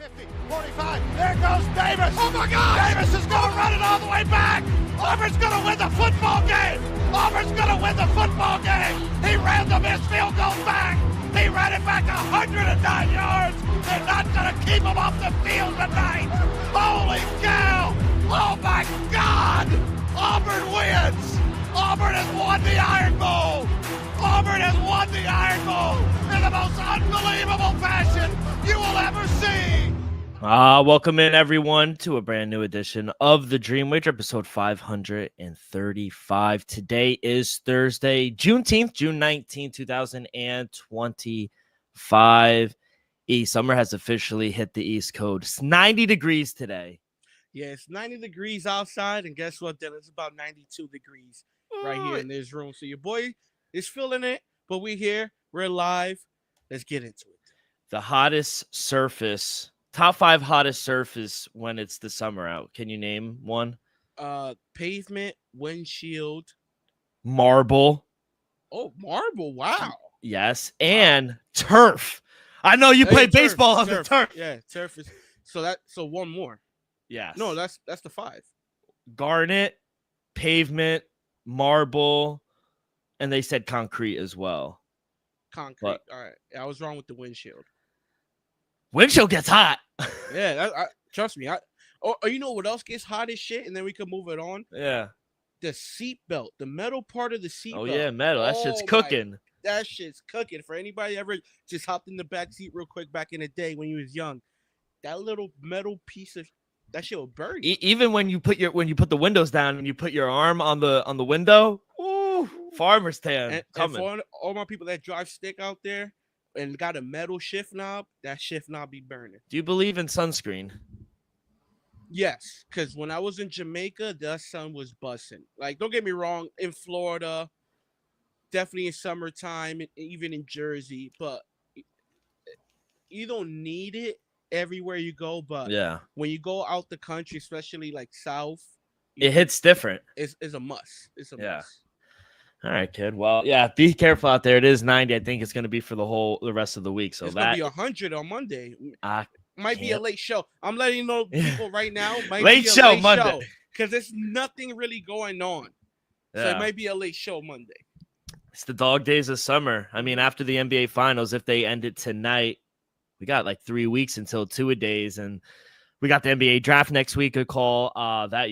50, 45. There goes Davis. Oh, my God. Davis is going to run it all the way back. Auburn's going to win the football game. Auburn's going to win the football game. He ran the missed field goal back. He ran it back 109 yards. They're not going to keep him off the field tonight. Holy cow. Oh, my God. Auburn wins. Auburn has won the Iron Bowl. Auburn has won the Iron Bowl in the most unbelievable fashion you will ever see. Welcome in, everyone, to a brand new edition of the Dream Wager, episode 535. Today is Thursday, June 19th, 2025. Summer has officially hit the East Coast. It's 90 degrees today. Yeah, it's 90 degrees outside, and guess what, then? It's about 92 degrees right here in this room. So your boy is feeling it, but we're here. We're live. Let's get into it. The hottest surface, top 5 hottest surface when it's the summer out. Can you name one? Pavement, windshield. Marble. Oh, marble. Wow. Yes. And turf. I know you play baseball on the turf. Yeah, turf is so one more. Yes. No, that's the 5. Garnet, pavement, marble, and they said concrete as well. Concrete. All right. I was wrong with the windshield. Windshield gets hot. Yeah, trust me. You know what else gets hot as shit? And then we can move it on. Yeah. The seat belt, the metal part of the seat belt. Oh, yeah, metal. That shit's cooking. That shit's cooking. For anybody ever just hopped in the back seat real quick back in the day when you was young, that little metal piece of that shit will burn you. Even when you put the windows down and you put your arm on the window, ooh, farmer's tan coming. And for all my people that drive stick out there and got a metal shift knob, that shift knob be burning. Do you believe in sunscreen? Yes, because when I was in Jamaica, the sun was busting. Like, don't get me wrong, in Florida, definitely in summertime, even in Jersey, but you don't need it everywhere you go. But yeah, when you go out the country, especially like south, it hits different. It's a must. It's a must. All right, kid. Well, yeah, be careful out there. It is 90. I think it's going to be for the rest of the week. So it's going to be 100 on Monday. Might be a late show. I'm letting you know people right now. Late show Monday. Because there's nothing really going on. Yeah. So it might be a late show Monday. It's the dog days of summer. I mean, after the NBA Finals, if they end it tonight, we got like 3 weeks until 2-a-days, and we got the NBA draft next week. A call that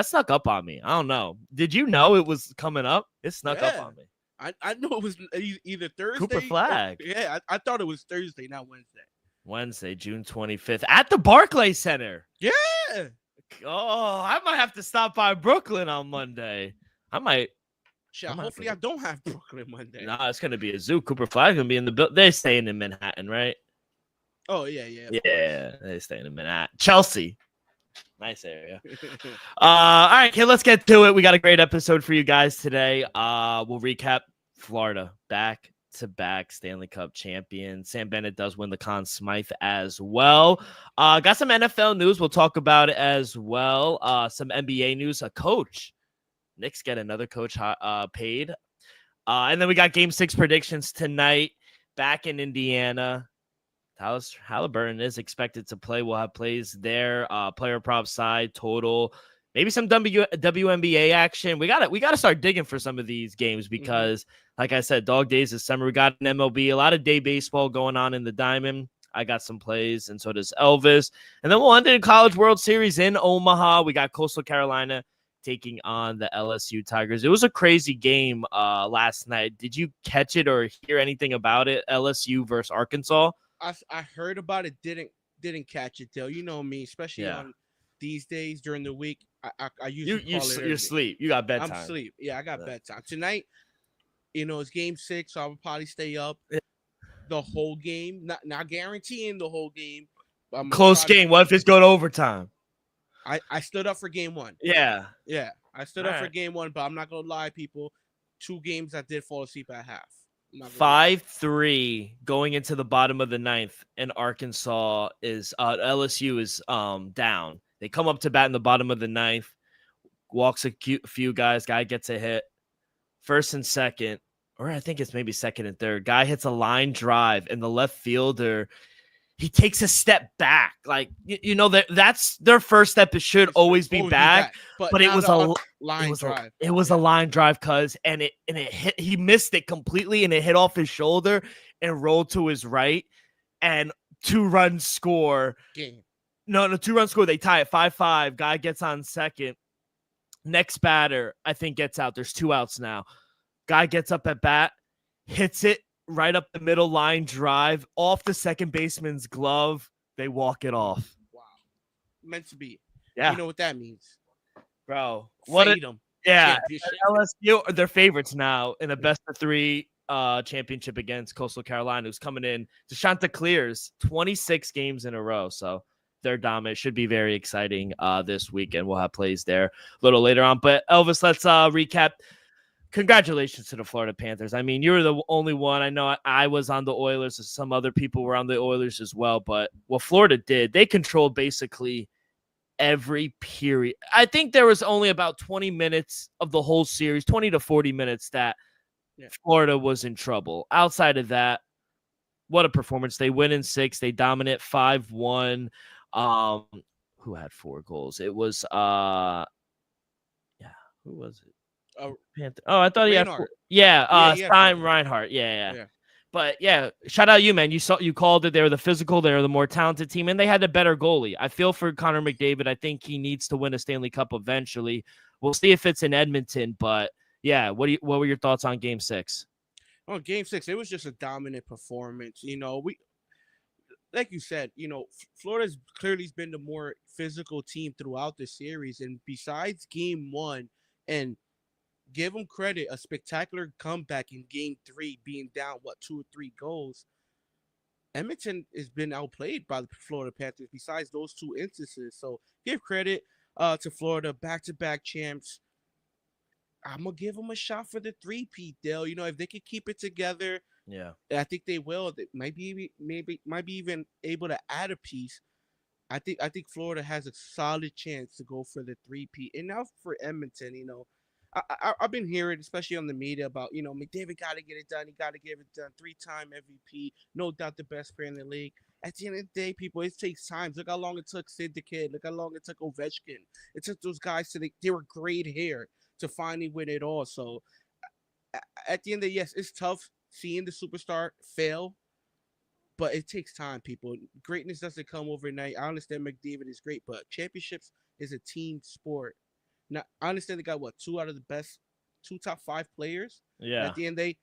snuck up on me. I don't know. Did you know it was coming up? It snuck up on me. I know it was either Thursday. Cooper Flag. I thought it was Thursday, not Wednesday. Wednesday, June 25th at the Barclays Center. Yeah. Oh, I might have to stop by Brooklyn on Monday. I might. Hopefully I don't have Brooklyn Monday. Nah, it's going to be a zoo. Cooper Flag going to be in the building. They're staying in Manhattan, right? Oh, yeah. Yeah, they're staying in Manhattan. Chelsea. Nice area. All right, kid, let's get to it. We got a great episode for you guys today. We'll recap Florida back-to-back Stanley Cup champion. Sam Bennett does win the Conn Smythe as well. Got some NFL news. We'll talk about it as well. Some NBA news. A coach. Knicks get another coach paid. And then we got Game 6 predictions tonight back in Indiana. Halliburton is expected to play. We'll have plays there. Player prop side, total. Maybe some WNBA action. We gotta start digging for some of these games because, like I said, dog days this summer. We got an MLB, a lot of day baseball going on in the Diamond. I got some plays, and so does Elvis. And then we'll end in College World Series in Omaha. We got Coastal Carolina taking on the LSU Tigers. It was a crazy game last night. Did you catch it or hear anything about it? LSU versus Arkansas. I heard about it. Didn't catch it though. You know me, especially on these days during the week. I usually you're asleep. You got bedtime. I'm asleep. Yeah, I got bedtime tonight. It's Game 6, so I'll probably stay up the whole game. Not guaranteeing the whole game. Close game. What if it's going to overtime? I stood up for Game 1. Yeah. I stood up for Game 1, but I'm not gonna lie, people. 2 games I did fall asleep at half. 5-3 going into the bottom of the 9th, and Arkansas is LSU is down. They come up to bat in the bottom of the 9th. Walks a few guys. Guy gets a hit. First and second, or I think it's maybe second and third. Guy hits a line drive, and the left fielder he takes a step back. Like, that's their first step. It should always be back. But it was a line drive. It was a line drive, and it hit. He missed it completely, and it hit off his shoulder and rolled to his right. And 2-run score. Game. No, 2-run score. They tie it 5-5. Guy gets on second. Next batter, I think, gets out. There's 2 outs now. Guy gets up at bat, hits it right up the middle, line drive off the second baseman's glove. They walk it off. Wow. Meant to be. Yeah. You know what that means. Bro. Yeah. LSU are their favorites now in a best of 3 championship against Coastal Carolina, who's coming in. DeShonta clears 26 games in a row. So they're dominant. Should be very exciting this weekend. We'll have plays there a little later on. But Elvis, let's recap. Congratulations to the Florida Panthers. I mean, you were the only one. I know I was on the Oilers. Some other people were on the Oilers as well. But what Florida did, they controlled basically every period. I think there was only about 20 minutes of the whole series, 20 to 40 minutes that Florida was in trouble. Outside of that, what a performance. They win in 6. They dominate 5-1. Who had 4 goals? It was who was it? Panther. Oh, I thought he had 4. Stein Reinhardt. Yeah. But yeah, shout out you, man. You called it. They were the physical, they were the more talented team, and they had a better goalie. I feel for Connor McDavid. I think he needs to win a Stanley Cup eventually. We'll see if it's in Edmonton, but yeah, what were your thoughts on Game 6? Oh, Game 6, it was just a dominant performance. Like you said, Florida's clearly been the more physical team throughout the series, and besides Game 1, and give them credit, a spectacular comeback in Game 3, being down, 2 or 3 goals. Edmonton has been outplayed by the Florida Panthers besides those 2 instances. So give credit to Florida, back-to-back champs. I'm going to give them a shot for the 3-peat, Dale. If they could keep it together, I think they will. They might be even able to add a piece. I think Florida has a solid chance to go for the 3-peat. And now for Edmonton, I've been hearing, especially on the media, about, McDavid got to get it done. He got to get it done. 3-time MVP. No doubt the best player in the league. At the end of the day, people, it takes time. Look how long it took Sid the Kid. Look how long it took Ovechkin. It took those guys they were great here to finally win it all. So at the end of the day, yes, it's tough seeing the superstar fail, but it takes time, people. Greatness doesn't come overnight. I understand McDavid is great, but championships is a team sport. Now, I understand they got 2 out of the best, 2 top 5 players. Yeah. At the end of the day,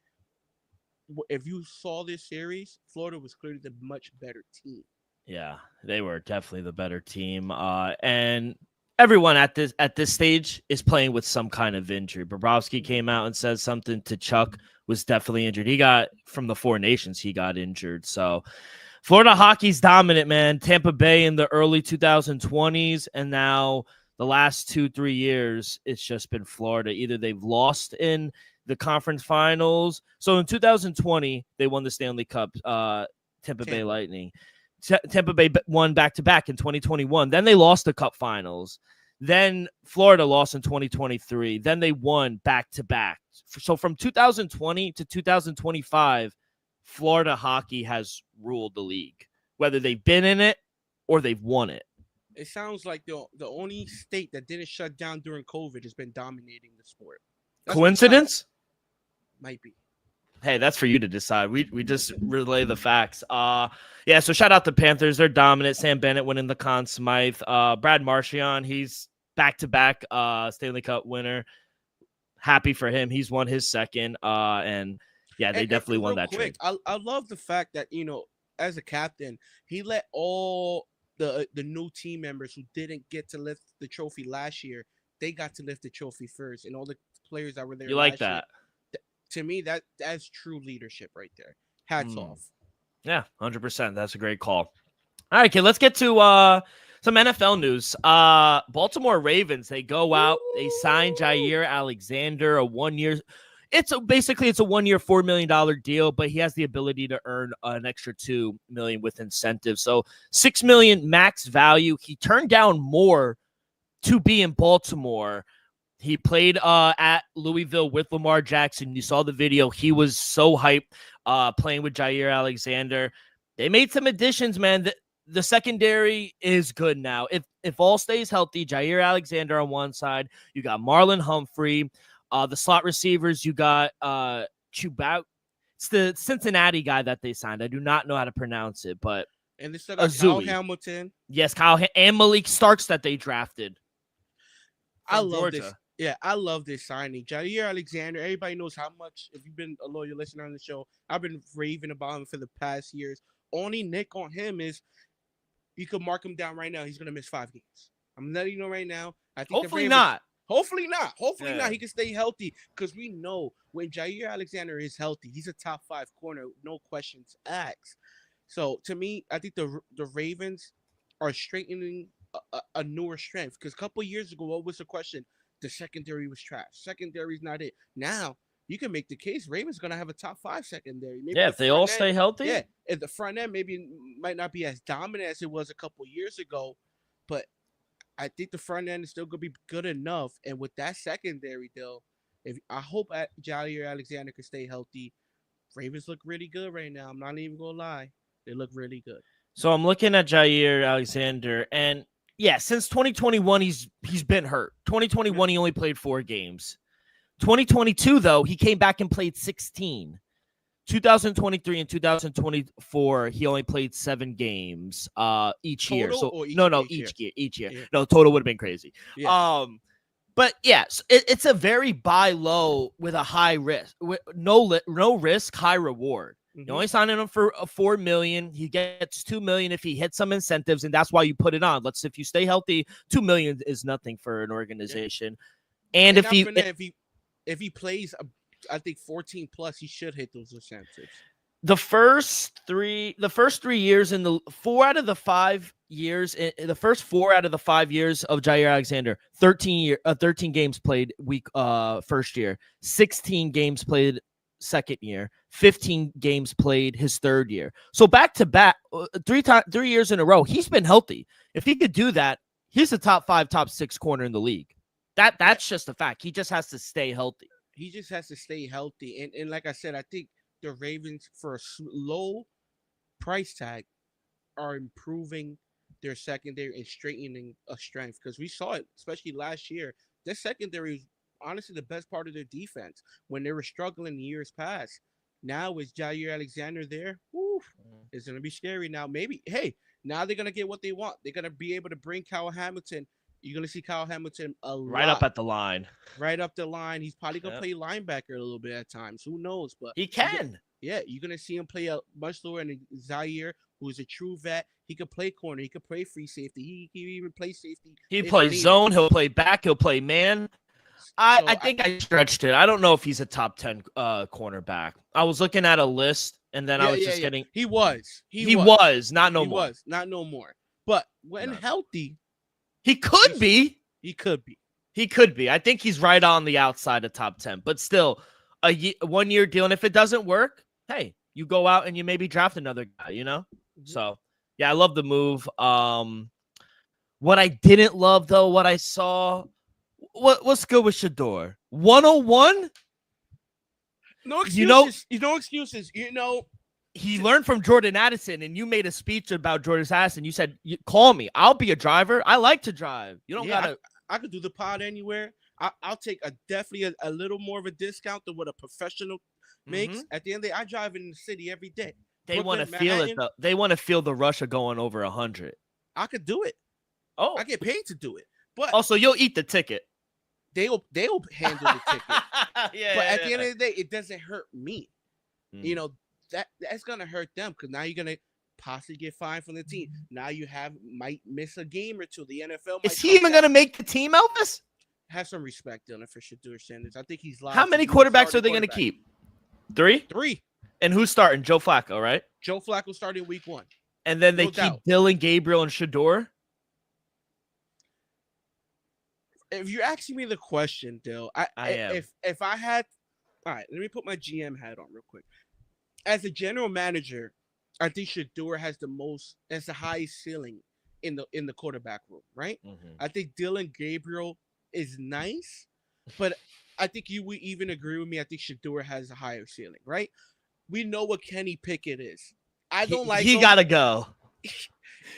if you saw this series, Florida was clearly the much better team. Yeah, they were definitely the better team. And everyone at this stage is playing with some kind of injury. Bobrovsky came out and said something to Chuck, was definitely injured. He got from the 4 Nations, he got injured. So Florida hockey's dominant, man. Tampa Bay in the early 2020s, and now the last 2-3 years, it's just been Florida. Either they've lost in the conference finals. So in 2020, they won the Stanley Cup, Tampa Bay Lightning. Tampa Bay won back-to-back in 2021. Then they lost the Cup finals. Then Florida lost in 2023. Then they won back-to-back. So from 2020 to 2025, Florida hockey has ruled the league, whether they've been in it or they've won it. It sounds like the only state that didn't shut down during COVID has been dominating the sport. That's coincidence? Might be. Hey, that's for you to decide. We just relay the facts. Yeah, so shout out to Panthers. They're dominant. Sam Bennett winning the Conn Smythe. Brad Marchand, he's back-to-back Stanley Cup winner. Happy for him. He's won his second. And yeah, they definitely won that trade. I love the fact that, as a captain, he let all the new team members who didn't get to lift the trophy last year, they got to lift the trophy first, and all the players that were there. You like that? To me, that's true leadership right there. Hats off. Yeah, 100%. That's a great call. All right, kid, let's get to some NFL news. Baltimore Ravens, they go out, they sign Jair Alexander, a 1-year. It's basically a 1-year, $4 million deal, but he has the ability to earn an extra $2 million with incentives. So $6 million max value. He turned down more to be in Baltimore. He played at Louisville with Lamar Jackson. You saw the video. He was so hyped playing with Jair Alexander. They made some additions, man. The secondary is good now. If all stays healthy, Jair Alexander on one side, you got Marlon Humphrey. The slot receivers, you got Chubau. It's the Cincinnati guy that they signed. I do not know how to pronounce it, but And they still got Kyle Hamilton. Yes, and Malik Starks that they drafted. I love Georgia. This. Yeah, I love this signing. Jair Alexander, everybody knows how much, if you've been a loyal listener on the show, I've been raving about him for the past years. Only nick on him is you could mark him down right now. He's going to miss 5 games. I'm letting you know right now. I think Hopefully not. Hopefully not. He can stay healthy because we know when Jair Alexander is healthy, he's a top 5 corner, no questions asked. So, to me, I think the Ravens are straightening a newer strength because a couple of years ago, what was the question? The secondary was trash. Secondary's not it. Now, you can make the case Ravens going to have a top 5 secondary. Maybe if they all stay healthy. Yeah, at the front end maybe might not be as dominant as it was a couple years ago, but I think the front end is still going to be good enough. And with that secondary, though, I hope Jair Alexander can stay healthy. Ravens look really good right now. I'm not even going to lie. They look really good. So I'm looking at Jair Alexander, and yeah, since 2021, he's been hurt. 2021, he only played 4 games. 2022, though, he came back and played 16. 2023 and 2024, he only played 7 games each year. So each year. Yeah. No, total would have been crazy. Yeah. But yes, it's a very buy low with a high risk, no risk, high reward. Mm-hmm. You only signing him for $4 million. He gets $2 million if he hits some incentives, and that's why you put it on. If you stay healthy, $2 million is nothing for an organization. Yeah. And if he plays, I think 14 plus, he should hit those incentives. The first 3 years in the 4 out of the 5 years, the first 4 out of the 5 years of Jair Alexander, 13 games played first year, 16 games played second year, 15 games played his third year. So back to back, 3 years in a row, he's been healthy. If he could do that, he's a top 5, top 6 corner in the league. That's just a fact. He just has to stay healthy. He just has to stay healthy. And like I said, I think the Ravens, for a low price tag, are improving their secondary and straightening a strength. Because we saw it, especially last year. Their secondary was honestly the best part of their defense when they were struggling in years past. Now with Jair Alexander there, it's going to be scary now. Maybe, now they're going to get what they want. They're going to be able to bring Kyle Hamilton. You're going to see Kyle Hamilton a lot. Right up at the line. Right up the line. He's probably going to play linebacker a little bit at times. Who knows? But he can. You're going to see him play much lower than Jair, who is a true vet. He could play corner. He could play free safety. He can even play safety. He plays zone. He'll play back. He'll play man. I think I stretched it. I don't know if he's a top 10 cornerback. I was looking at a list, and then I was just getting. He was. Not no more. Not no more. But when healthy, he could be. He could be. He could be. I think he's right on the outside of top 10. But still, a 1-year deal. And if it doesn't work, hey, you go out and you maybe draft another guy. Mm-hmm. So yeah, I love the move. What I didn't love though, what I saw. What's good with Shador? 101? No excuses. No excuses. He learned from Jordan Addison, and you made a speech about Jordan Addison. You said, "Call me. I'll be a driver. I like to drive. You don't gotta." I could do the pod anywhere. I'll take definitely a little more of a discount than what a professional makes. At the end of the day, I drive in the city every day. They want to feel it though. They want to feel the rush of going over 100. I could do it. Oh, I get paid to do it. But also, you'll eat the ticket. They'll handle the ticket. But at the end of the day, it doesn't hurt me. That's gonna hurt them because now you're gonna possibly get fined from the team. Now you might miss a game or two. The NFL is he even gonna make the team, Elvis? Have some respect, Dylan, for Shador Sanders. I think he's live. How many quarterbacks are they gonna keep? 3? 3. And who's starting? Joe Flacco, right? Joe Flacco starting week 1. And then they keep Dylan, Gabriel, and Shador. If you're asking me the question, Dill, I am. If I had, all right, let me put my GM hat on real quick. As a general manager, I think Shador has the highest ceiling in the quarterback room, right? Mm-hmm. I think Dylan Gabriel is nice, but I think you would even agree with me. I think Shador has a higher ceiling, right? We know what Kenny Pickett is. I don't like he him. gotta go.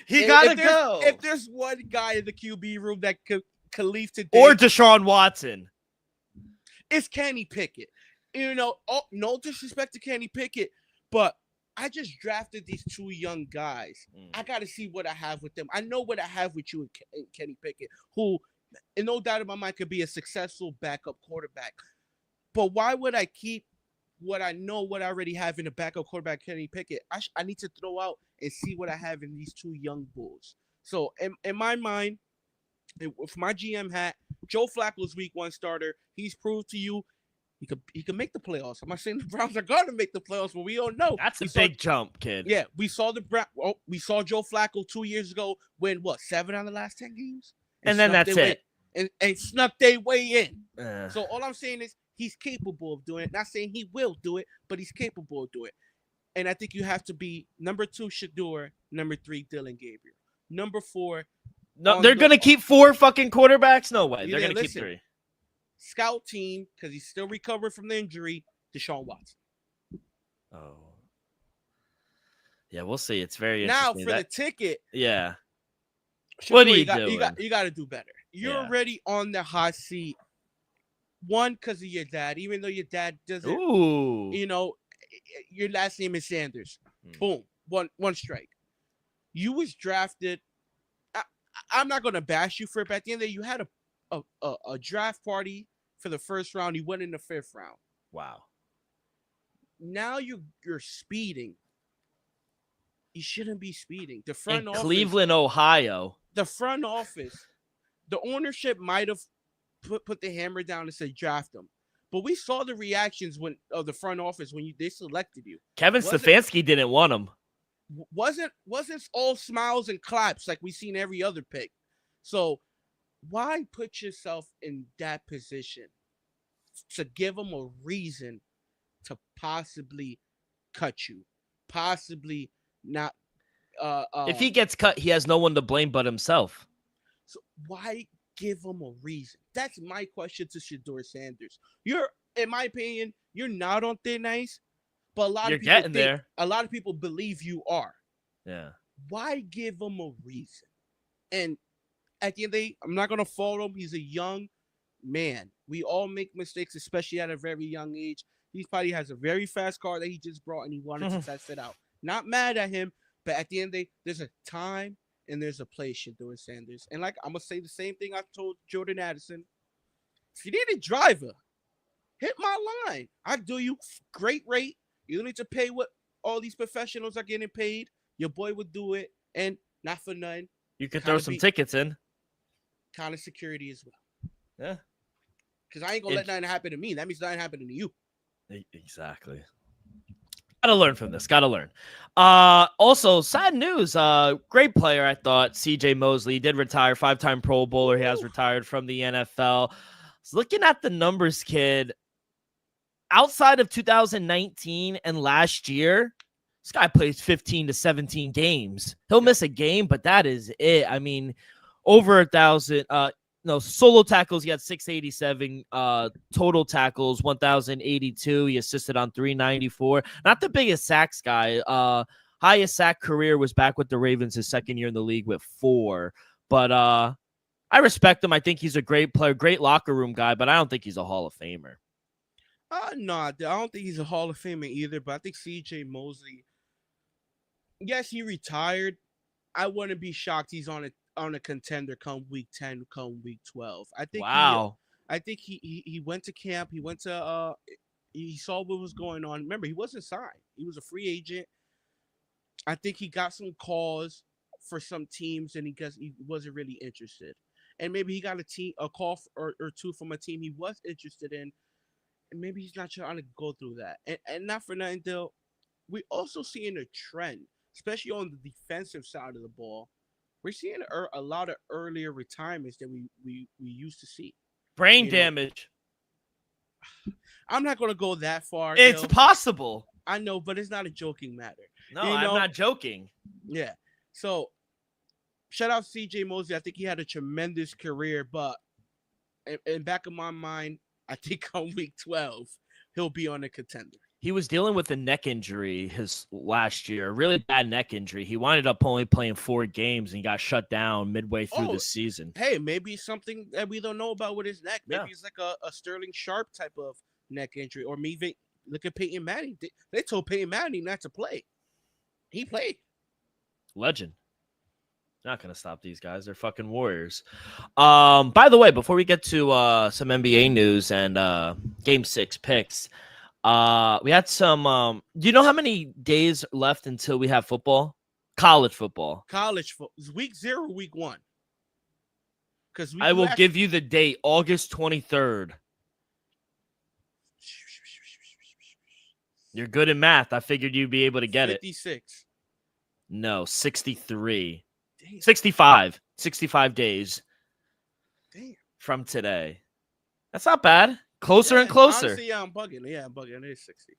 He If- gotta if there's- go. If there's one guy in the QB room that could leave today, Or Deshaun Watson. it's Kenny Pickett. You know, no disrespect to Kenny Pickett, but I just drafted these two young guys. I got to see what I have with them. I know what I have with you and Kenny Pickett, who, and no doubt in my mind, could be a successful backup quarterback. But why would I keep what I know, what I already have in the backup quarterback, Kenny Pickett? I need to throw out and see what I have in these two young bulls. So in my mind, with my GM hat, Joe Flacco's week 1 starter. He's proved to you he could make the playoffs. I'm not saying the Browns are going to make the playoffs, but we don't know. That's a big jump, kid. Yeah, we saw we saw Joe Flacco 2 years ago win 7 out of the last 10 games, and then that's it. And snuck their way in. Uh. So all I'm saying is he's capable of doing it. Not saying he will do it, but he's capable of doing it. And I think you have to be number 2, Shador, number 3, Dylan Gabriel, number 4. No, they're gonna keep 4 fucking quarterbacks. No way. They're gonna keep 3. Scout team, because he's still recovering from the injury, Deshaun Watson. Oh. Yeah, we'll see. It's very now interesting. for the ticket. Yeah. Shador, What are you doing? You got to do better. You're already on the hot seat. One, because of your dad, even though your dad doesn't. Ooh. You know, your last name is Sanders. Boom. One strike. You was drafted. I'm not gonna bash you for it, but at the end of the day, you had a draft party for the first round. You went in the 5th round. Wow. Now you're speeding. You shouldn't be speeding. The front office, Cleveland, Ohio. The front office, the ownership might have put the hammer down and said draft them. But we saw the reactions of the front office when they selected you. Kevin Stefanski didn't want him. Wasn't all smiles and claps like we seen every other pick. So why put yourself in that position to give them a reason to possibly cut you, possibly not? If he gets cut, he has no one to blame but himself. So why give him a reason? That's my question to Shador Sanders. You're, in my opinion, you're not on thin ice. But a lot of people believe you are. Yeah. Why give him a reason? And at the end of the day, I'm not going to fault him. He's a young man. We all make mistakes, especially at a very young age. He probably has a very fast car that he just brought and he wanted to test it out. Not mad at him, but at the end of the day, there's a time and there's a place, Shador Sanders. And like I'm going to say the same thing I told Jordan Addison. If you need a driver, hit my line. I'll do you great rate. You don't need to pay what all these professionals are getting paid. Your boy would do it, and not for nothing. You could throw some tickets in. Kind of security as well. Yeah. Because I ain't going to let nothing happen to me. That means nothing happening to you. Exactly. Gotta learn from this. Gotta learn. Also, sad news. Great player, I thought. CJ Mosley. He did retire. 5-time Pro Bowler. He has retired from the NFL. Looking at the numbers, kid. Outside of 2019 and last year, this guy plays 15 to 17 games. He'll miss a game, but that is it. I mean, over 1,000. Solo tackles, he had 687. Total tackles, 1,082. He assisted on 394. Not the biggest sacks guy. Highest sack career was back with the Ravens his second year in the league with 4. But I respect him. I think he's a great player, great locker room guy, but I don't think he's a Hall of Famer. No, I don't think he's a Hall of Famer either, but I think CJ Mosley, yes, he retired. I wouldn't be shocked he's on a contender come week 10, come week 12. I think I think he went to camp, he went to he saw what was going on. Remember, he wasn't signed. He was a free agent. I think he got some calls for some teams and he wasn't really interested. And maybe he got a call or two from a team he was interested in. And maybe he's not trying to go through that. And not for nothing, Dill, we're also seeing a trend, especially on the defensive side of the ball. We're seeing a lot of earlier retirements than we used to see. Brain damage. I'm not going to go that far. It's Dill. possible. I know, but it's not a joking matter. No, I'm not joking. Yeah. So, shout out CJ Mosley. I think he had a tremendous career, but in back of my mind, I think on week 12, he'll be on a contender. He was dealing with a neck injury his last year, a really bad neck injury. He wound up only playing 4 games and he got shut down midway through the season. Hey, maybe something that we don't know about with his neck. Maybe Yeah. it's like a Sterling Sharp type of neck injury. Or maybe look at Peyton Manning. They told Peyton Manning not to play. He played. Legend. Not going to stop these guys. They're fucking warriors. By the way, before we get to some NBA news and Game 6 picks, we had some. Do you know how many days left until we have football? College football. Week 0, week 1. Because I will give you the date, August 23rd. You're good in math. I figured you'd be able to get 56. No, 63. Damn. 65. 65 days Damn. from today. That's not bad. Closer and closer. Honestly, yeah, I'm bugging. It is 60.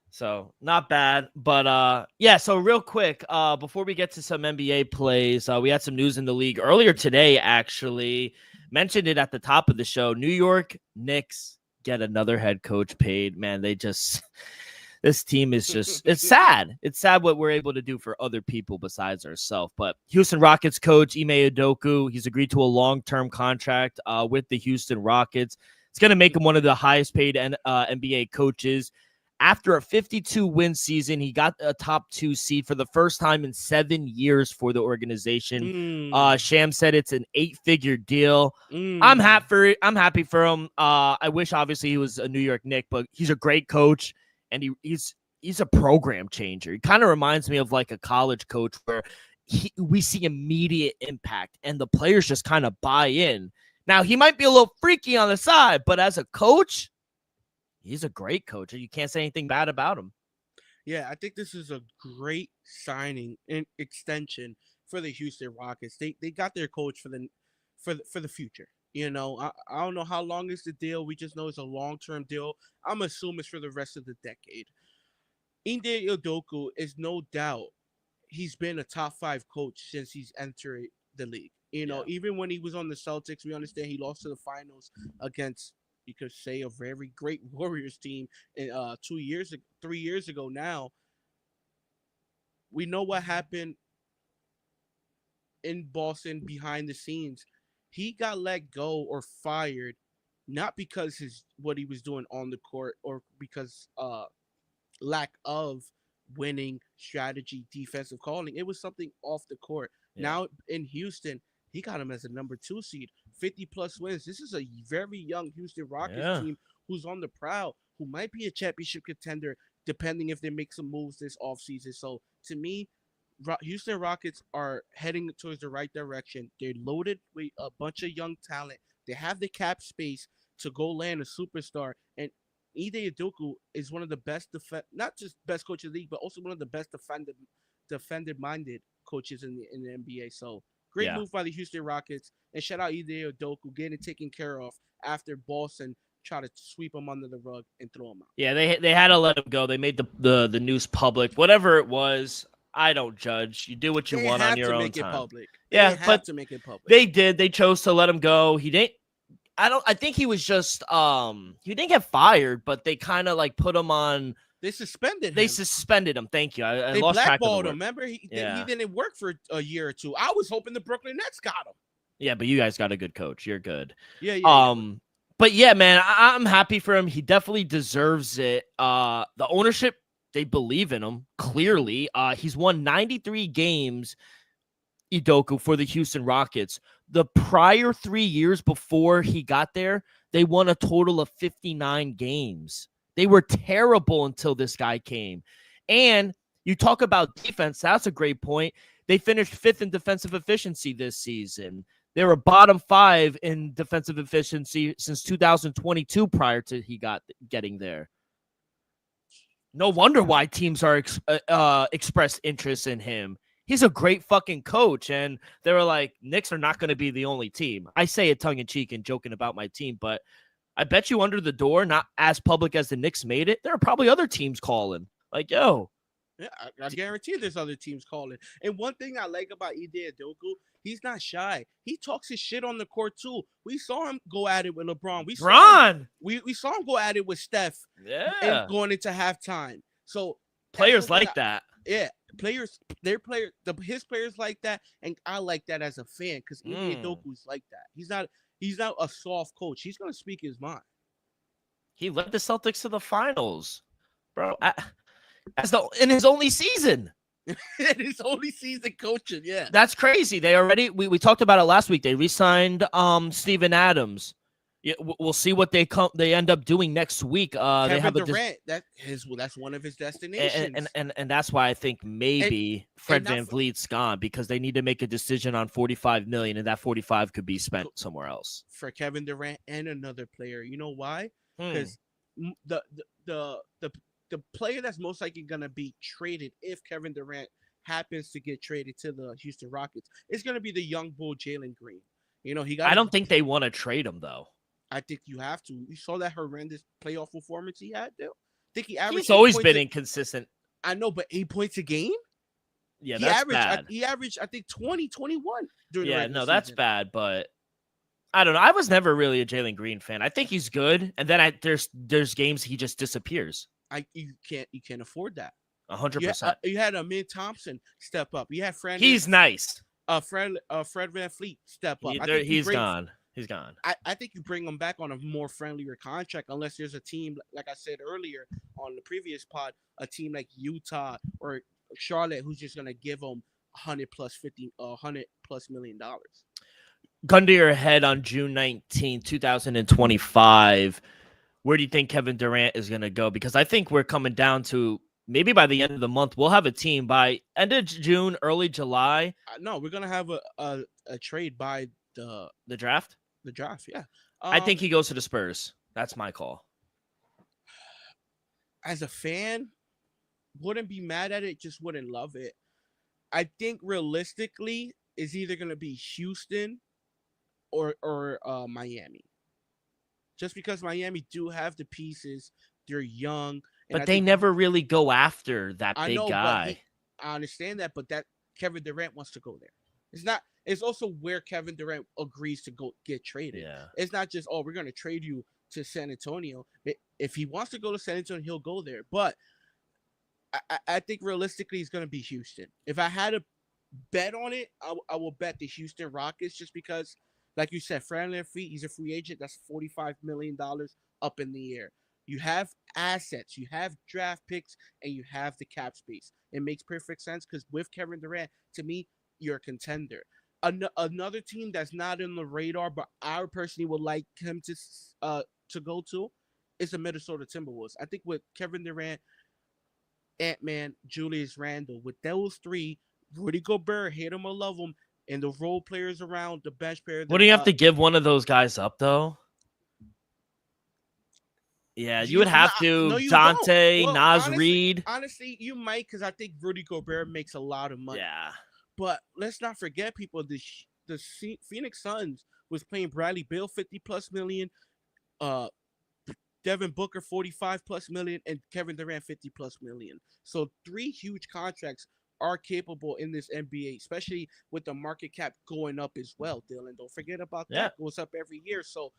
So not bad. But yeah, so real quick, before we get to some NBA plays, we had some news in the league earlier today, actually. Mentioned it at the top of the show. New York Knicks get another head coach paid. Man, this team is just, it's sad. It's sad what we're able to do for other people besides ourselves. But Houston Rockets coach Ime Udoka, he's agreed to a long-term contract with the Houston Rockets. It's going to make him one of the highest paid NBA coaches. After a 52-win season, he got a top 2 seed for the first time in 7 years for the organization. Sham said it's an 8-figure deal. I'm happy for him. I wish, obviously, he was a New York Knick, but he's a great coach, and he's a program changer. He kind of reminds me of like a college coach where we see immediate impact, and the players just kind of buy in. Now, he might be a little freaky on the side, but as a coach, he's a great coach. You can't say anything bad about him. Yeah, I think this is a great signing and extension for the Houston Rockets. They got their coach for the future. You know, I don't know how long is the deal. We just know it's a long-term deal. I'm assuming it's for the rest of the decade. Ime Udoka is no doubt he's been a top 5 coach since he's entered the league. You know, even when he was on the Celtics, we understand he lost to the finals against, you could say, a very great Warriors team 3 years ago now. We know what happened in Boston behind the scenes. He got let go or fired not because what he was doing on the court or because lack of winning strategy, defensive calling. It was something off the court. Yeah. Now in Houston, he got him as a number 2 seed, 50-plus wins. This is a very young Houston Rockets team who's on the prowl, who might be a championship contender, depending if they make some moves this offseason. So, to me, Houston Rockets are heading towards the right direction. They're loaded with a bunch of young talent. They have the cap space to go land a superstar. And Ime Udoka is one of the best, not just best coach of the league, but also one of the best defender-minded coaches in the NBA. So, great move by the Houston Rockets, and shout out Ime Udoka getting it taken care of after Boston tried to sweep him under the rug and throw him out. Yeah, they had to let him go. They made the news public. Whatever it was, I don't judge. You do what you want on your own time. They have to make it public. They did. They chose to let him go. He didn't. I think he was just he didn't get fired, but they kind of like put him on. They suspended him. They suspended him. Thank you. I they lost track of the blackballed word. him. Remember, he didn't work for a year or two. I was hoping the Brooklyn Nets got him. Yeah, but you guys got a good coach. You're good. Yeah. But yeah, man, I'm happy for him. He definitely deserves it. The ownership, they believe in him, clearly. He's won 93 games, Udoka, for the Houston Rockets. The prior 3 years before he got there, they won a total of 59 games. They were terrible until this guy came. And you talk about defense, that's a great point. They finished 5th in defensive efficiency this season. They were bottom 5 in defensive efficiency since 2022 prior to getting there. No wonder why teams are expressed interest in him. He's a great fucking coach, and they were like, Knicks are not going to be the only team. I say it tongue-in-cheek and joking about my team, but I bet you under the door, not as public as the Knicks made it, there are probably other teams calling. Like, yo, Yeah, I guarantee there's other teams calling. And one thing I like about Ide Adoku, he's not shy. He talks his shit on the court too. We saw him go at it with LeBron. We saw him go at it with Steph. Yeah. And going into halftime. So players like that. Yeah, his players like that, and I like that as a fan because Ide Adoku's like that. He's not a soft coach. He's gonna speak his mind. He led the Celtics to the finals, bro. In his only season. In his only season coaching, yeah. That's crazy. They already we talked about it last week. They re-signed Steven Adams. Yeah, we'll see what they end up doing next week. They have Durant. That's one of his destinations, and that's why I think maybe Fred VanVleet's gone because they need to make a decision on $45 million, and that 45 could be spent somewhere else for Kevin Durant and another player. You know why? Because the player that's most likely going to be traded if Kevin Durant happens to get traded to the Houston Rockets is going to be the young bull Jalen Green. You know, I don't think they want to trade him though. I think you have to. You saw that horrendous playoff performance he had there. I think he averaged. He's always been inconsistent. I know, but 8 points a game. Yeah, that's bad. He averaged, I think, 20, 21 during the season. That's bad, but I don't know. I was never really a Jalen Green fan. I think he's good, and then there's games he just disappears. You can't afford that. 100%. You had Amin Thompson step up. You had Fred. He's nice. Fred VanVleet step up. He's gone. He's gone. I think you bring him back on a more friendlier contract, unless there's a team, like I said earlier on the previous pod, a team like Utah or Charlotte who's just gonna give him $100+ million. Gun to your head on June 19, 2025. Where do you think Kevin Durant is gonna go? Because I think we're coming down to maybe by the end of the month we'll have a team by end of June, early July. No, we're gonna have a trade by the draft. The draft, yeah. I think he goes to the Spurs. That's my call. As a fan, wouldn't be mad at it, just wouldn't love it. I think realistically is either going to be Houston or Miami. Just because Miami do have the pieces, they're young. But they never really go after that big guy. I understand that, but that Kevin Durant wants to go there. It's also where Kevin Durant agrees to go get traded. Yeah. It's not just, we're going to trade you to San Antonio. If he wants to go to San Antonio, he'll go there. But I think realistically, he's going to be Houston. If I had to bet on it, I will bet the Houston Rockets just because, like you said, Fred VanVleet, he's a free agent. That's $45 million up in the air. You have assets, you have draft picks, and you have the cap space. It makes perfect sense because with Kevin Durant, to me, you're a contender. Another team that's not in the radar, but I personally would like him to go to, is the Minnesota Timberwolves. I think with Kevin Durant, Ant-Man, Julius Randle, with those three, Rudy Gobert, hate him or love him, and the role players around, the bench player. What do you have to give one of those guys up, though? Yeah, you would have to. No, Dante, well, Naz Reid. Honestly, you might, because I think Rudy Gobert makes a lot of money. Yeah. But let's not forget, people, the Phoenix Suns was paying Bradley Beal $50+ million, Devin Booker $45+ million, and Kevin Durant $50+ million. So 3 huge contracts are capable in this NBA, especially with the market cap going up as well, Dylan. Don't forget about that. It goes up every year. So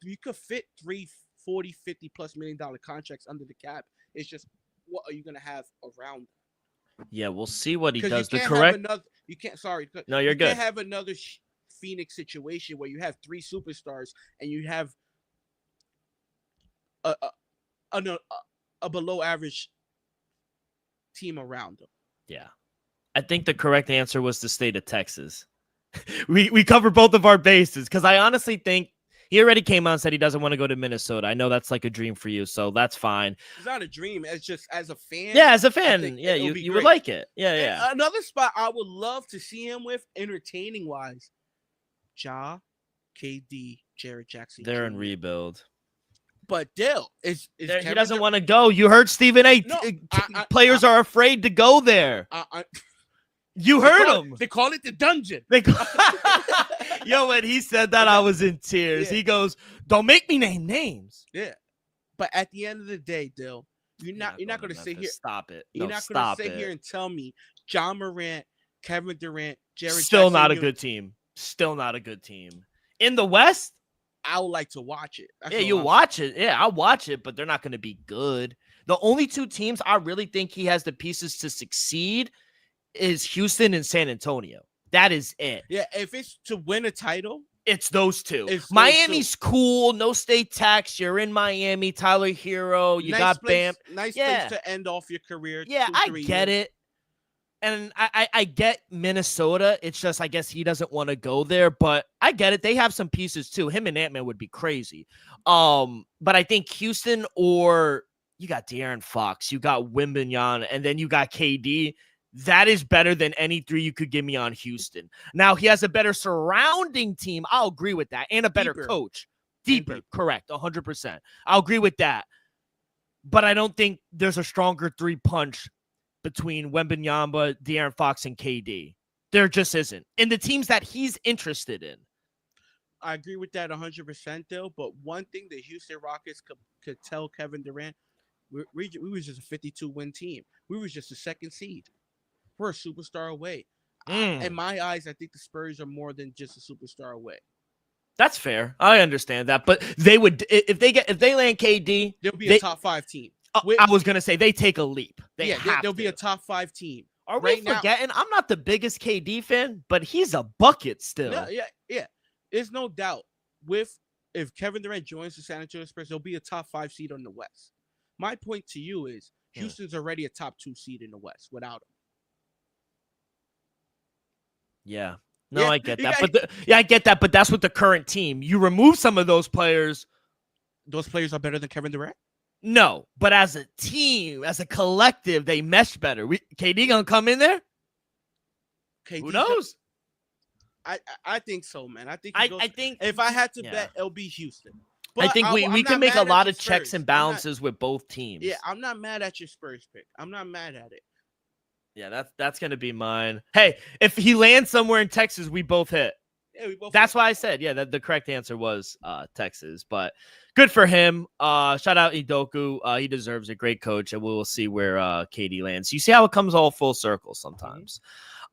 you could fit 3 $40, $50+ million contracts under the cap. It's just, what are you going to have around them? Yeah, we'll see what he does. You can't have another Phoenix situation where you have 3 superstars and you have a below average team around them. Yeah. I think the correct answer was the state of Texas. we covered both of our bases because I honestly think he already came out and said he doesn't want to go to Minnesota. I know that's like a dream for you, so that's fine. It's not a dream. It's just as a fan. Yeah, as a fan. Yeah, you would like it. Yeah, and another spot I would love to see him with, entertaining-wise, Ja, KD, Jared Jackson. They're in rebuild. But Dill, he doesn't want to go. You heard Stephen A. Players are afraid to go there. You heard him. They call it the dungeon. Yo, when he said that, I was in tears. Yeah. He goes, "Don't make me name names." Yeah, but at the end of the day, Dill, You're not going to sit here. Stop it. You're No, not going to stop sit here it. and tell me John Morant, Kevin Durant, Jared Still Jackson not a Jr. good team. Still not a good team. In the West? I would like to watch it. That's Yeah, all you I'm watch it. Yeah, I'll watch it, but they're not going to be good. The only two teams I really think he has the pieces to succeed is Houston and San Antonio. That is it. Yeah, if it's to win a title, it's those two. It's those Miami's two. cool. No state tax. You're in Miami. Tyler Hero. You nice got place, Bam. Nice Yeah. place to end off your career. Yeah, 2, I 3 get years. it. And I get Minnesota. It's just, I guess he doesn't want to go there, but I get it. They have some pieces too. Him and Ant-Man would be crazy. But I think Houston, or you got De'Aaron Fox, you got Wembanyama, and then you got KD. That is better than any three you could give me on Houston. Now, he has a better surrounding team. I'll agree with that. And a better coach. Deeper. Correct. 100%. I'll agree with that. But I don't think there's a stronger three punch between Wembanyama, De'Aaron Fox, and KD. There just isn't. In the teams that he's interested in. I agree with that 100%, though. But one thing the Houston Rockets could tell Kevin Durant, we was just a 52-win team. We was just a second seed. We're a superstar away. In my eyes, I think the Spurs are more than just a superstar away. That's fair. I understand that, but they would if they land KD, they'll be a top 5 team. I was gonna say they take a leap. They'll be a top 5 team. Are we forgetting? I'm not the biggest KD fan, but he's a bucket still. Yeah. There's no doubt. If Kevin Durant joins the San Antonio Spurs, they'll be a top 5 seed in the West. My point to you is Houston's already a top 2 seed in the West without him. Yeah. No, I get that. I get that, but that's with the current team. You remove some of those players. Those players are better than Kevin Durant? No, but as a team, as a collective, they mesh better. KD gonna come in there? Who knows? I think so, man. I think if I had to bet, it'll be Houston. But I think we can make a lot of checks and balances with both teams. Yeah, I'm not mad at your Spurs pick. I'm not mad at it. Yeah, that's gonna be mine. Hey, if he lands somewhere in Texas, we both hit. Yeah, we both. That's why I said, that the correct answer was Texas. But good for him. Shout out Idoku. He deserves a great coach, and we will see where KD lands. You see how it comes all full circle sometimes.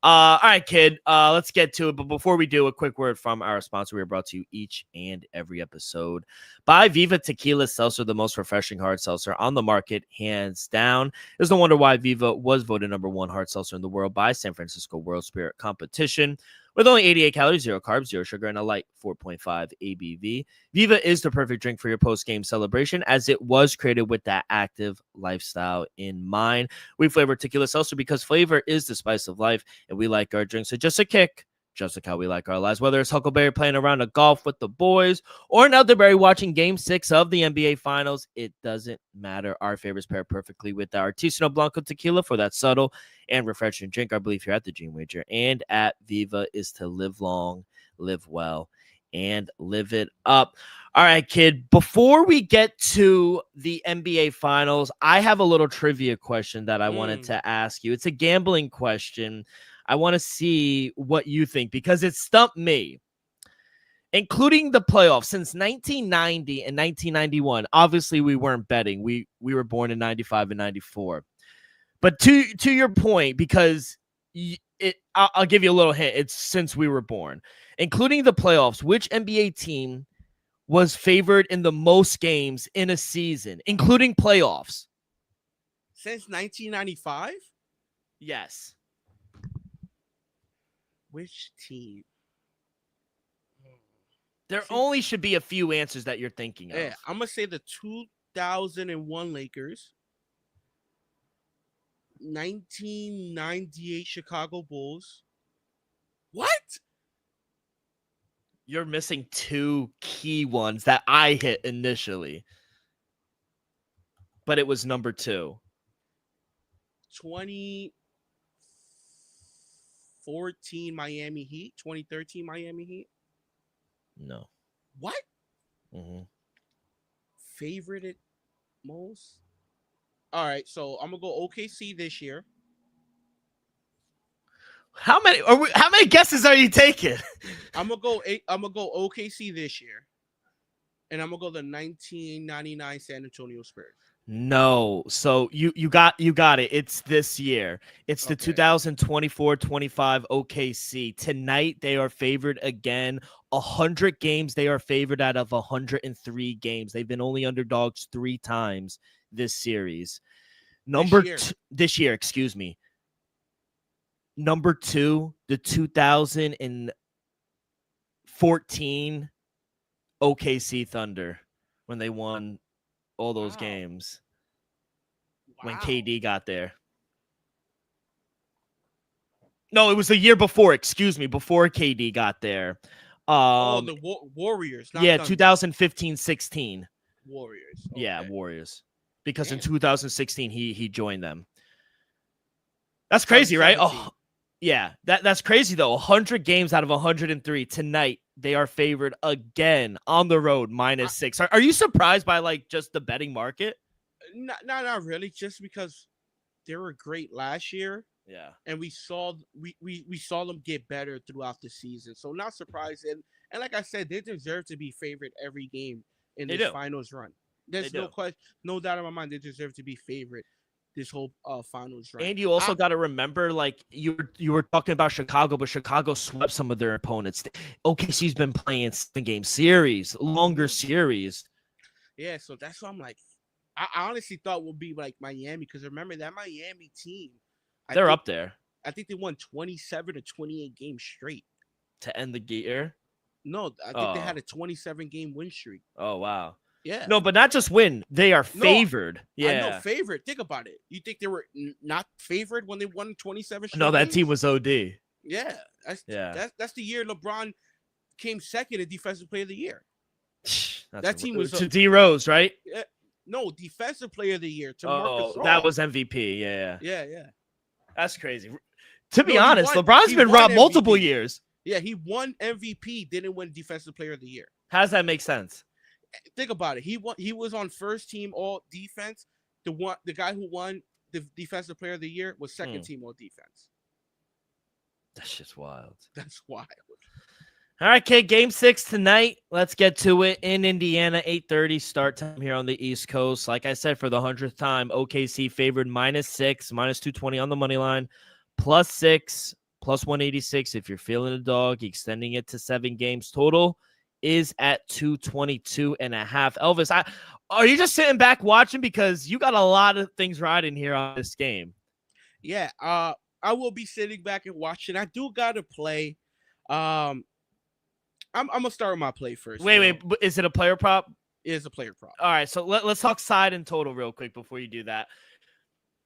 All right, kid. Let's get to it. But before we do, a quick word from our sponsor. We are brought to you each and every episode by Viva Tequila Seltzer, the most refreshing hard seltzer on the market, hands down. There's no wonder why Viva was voted #1 hard seltzer in the world by San Francisco World Spirit Competition. With only 88 calories, 0 carbs, 0 sugar, and a light 4.5 ABV, Viva is the perfect drink for your post-game celebration, as it was created with that active lifestyle in mind. We flavor tequila seltzer because flavor is the spice of life, and we like our drinks so just a kick, just like how we like our lives. Whether it's Huckleberry playing around a golf with the boys or an elderberry watching Game 6 of the NBA Finals, it doesn't matter. Our favorites pair perfectly with our Artisanal Blanco tequila for that subtle and refreshing drink. Our belief here at the Dream Wager and at Viva is to live long, live well, and live it up. All right, kid, before we get to the NBA Finals, I have a little trivia question that I wanted to ask you. It's a gambling question. I want to see what you think because it stumped me. Including the playoffs since 1990 and 1991. Obviously, we weren't betting. We were born in 95 and 94. But to your point, because I'll give you a little hint. It's since we were born. Including the playoffs, which NBA team was favored in the most games in a season, including playoffs? Since 1995? Yes. Which team? There only should be a few answers that you're thinking of. Yeah, I'm going to say the 2001 Lakers, 1998 Chicago Bulls. What? You're missing two key ones that I hit initially. But it was number 2. 2014 Miami Heat, 2013 Miami Heat. No. What? Mm-hmm. Favorite it most? All right, so I'm gonna go OKC this year. How many guesses are you taking? I'm gonna go OKC this year, and I'm gonna go the 1999 San Antonio Spurs. No. So you got it. It's this year. It's the Okay. 2024-25 OKC. Tonight they are favored again. 100 games they are favored out of 103 games. They've been only underdogs 3 times this series. This year, excuse me. Number 2, the 2014 OKC Thunder when they won all those games when KD got there. No, it was the year before, excuse me, before KD got there. The Warriors. Not yeah, Thunder. 2015-16. Warriors. Okay. Yeah, Warriors. Because in 2016 he joined them. That's crazy, right? Oh, yeah, that's crazy though. 100 games out of 103 tonight. They are favored again on the road, -6. Are you surprised by like just the betting market? Not really. Just because they were great last year. Yeah, and we saw them get better throughout the season. So not surprised. And like I said, they deserve to be favored every game in this finals run. There's no question, no doubt in my mind. They deserve to be favored this whole finals run. And you also got to remember, like you were talking about Chicago, but Chicago swept some of their opponents. OKC's been playing 7-game series, longer series. Yeah, so that's why I'm like, I honestly thought would be like Miami, because remember that Miami team. They're up there. I think they won 27 or 28 games straight to end the year. No, I think they had a 27-game win streak. Oh wow. Yeah. No, but not just win. They are favored. Yeah. I know, favored. Think about it. You think they were not favored when they won 27 straight No, that games? team was OD. Yeah. That's the year LeBron came second in Defensive Player of the Year. That team was to D Rose, right? No, Defensive Player of the Year to Marcus Gasol. That was MVP. Yeah. Yeah. That's crazy. To be honest, LeBron's been robbed multiple years. Yeah, he won MVP, didn't win Defensive Player of the Year. How does that make sense? Think about it. He was on first team all defense. The guy who won the Defensive Player of the Year was second team all defense. That's just wild. That's wild. All right, kid. Game 6 tonight. Let's get to it in Indiana. 8:30 start time here on the East Coast. Like I said, for the 100th time, OKC favored -6, -220 on the money line, +6, +186 if you're feeling a dog. Extending it to 7 games total is at 222.5. Elvis, are you just sitting back watching, because you got a lot of things riding here on this game? Yeah, I will be sitting back and watching. I do gotta play. I'm gonna start with my play first. Wait, is it a player prop? It is a player prop. All right, so let's talk side and total real quick before you do that.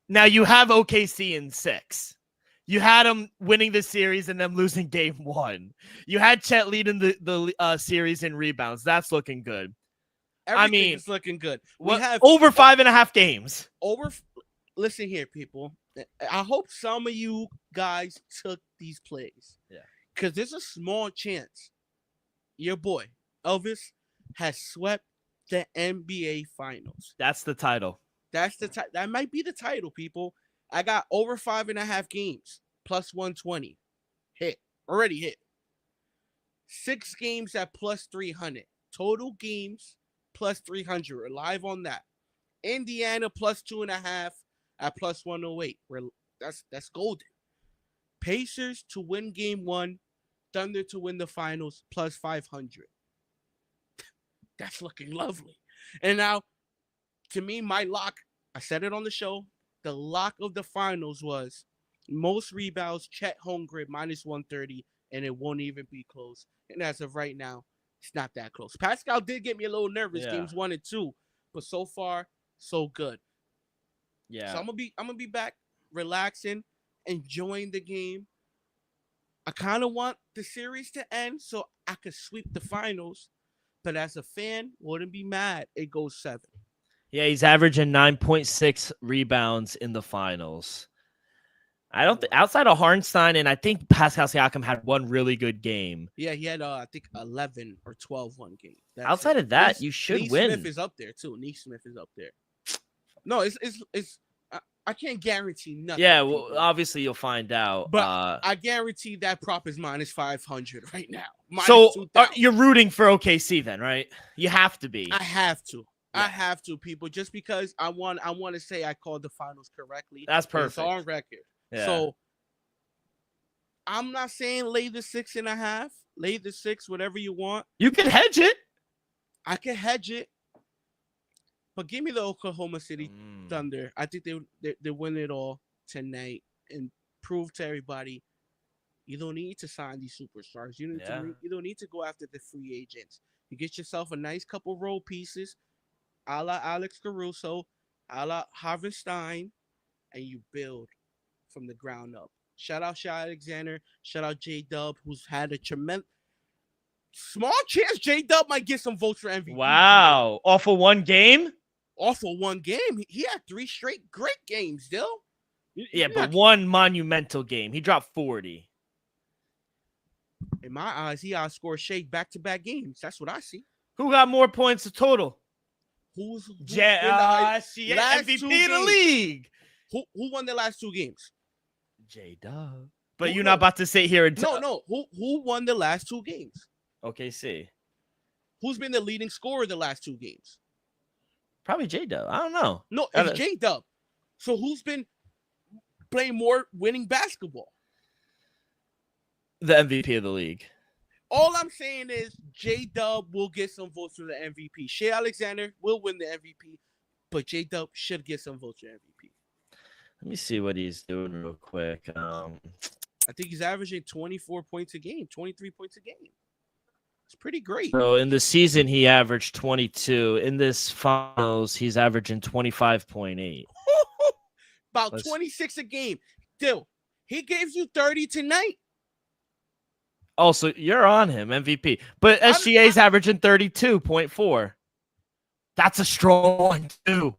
Now you have OKC in 6. You had them winning the series and them losing game 1. You had Chet leading the series in rebounds. That's looking good. Everything is looking good. We have over 5.5 games. Listen here, people. I hope some of you guys took these plays. Yeah. Because there's a small chance your boy, Elvis, has swept the NBA Finals. That's the title. That might be the title, people. I got over 5.5 games, +120. Already hit. 6 games at +300. Total games, +300. We're live on that. Indiana, +2.5 at +108. That's golden. Pacers to win game 1. Thunder to win the finals, +500. That's looking lovely. And now, to me, my lock, I said it on the show, the lock of the finals was most rebounds, Chet Holmgren, -130, and it won't even be close. And as of right now, it's not that close. Pascal did get me a little nervous, games 1 and 2, but so far, so good. Yeah. So I'm gonna be back, relaxing, enjoying the game. I kind of want the series to end so I could sweep the finals, but as a fan, wouldn't be mad. It goes 7. Yeah, he's averaging 9.6 rebounds in the finals. I don't think outside of Hartenstein, and I think Pascal Siakam had one really good game. Yeah, he had I think 11 or 12 one game. Outside of that, you should win. Smith is up there too. Smith is up there. No, it's I can't guarantee nothing. Yeah, well, obviously you'll find out. But I guarantee that prop is -500 right now. So you're rooting for OKC then, right? You have to be. I have to. I have to, people, just because I want to say I called the finals correctly. That's perfect. It's on record. Yeah. So I'm not saying lay the 6.5, lay the 6, whatever you want. You can hedge it. I can hedge it, but give me the Oklahoma City Thunder. I think they win it all tonight and prove to everybody you don't need to sign these superstars. You don't need to go after the free agents. You get yourself a nice couple role pieces, a la Alex Caruso, a la Harvenstein, and you build from the ground up. Shout out Shai Alexander. Shout out J-Dub, who's had a tremendous small chance J-Dub might get some votes for MVP. Wow. Off of one game? Off of one game. He had 3 straight great games, still. Yeah, but one monumental game. He dropped 40. In my eyes, he outscored Shea back-to-back games. That's what I see. Who got more points total? Who's MVP of the league? Who won the last 2 games? J-Dub. But you're not about to sit here and No. Who won the last 2 games? OKC. Who's been the leading scorer the last 2 games? Probably J-Dub. I don't know. No, it's J-Dub. So who's been playing more winning basketball? The MVP of the league. All I'm saying is J-Dub will get some votes for the MVP. Shea Alexander will win the MVP, but J-Dub should get some votes for MVP. Let me see what he's doing real quick. I think he's averaging 24 points a game, 23 points a game. It's pretty great. So in the season, he averaged 22. In this finals, he's averaging 25.8. About 26 a game. Still, he gave you 30 tonight. Also, you're on him, MVP. But SGA's averaging 32.4. That's a strong one, too.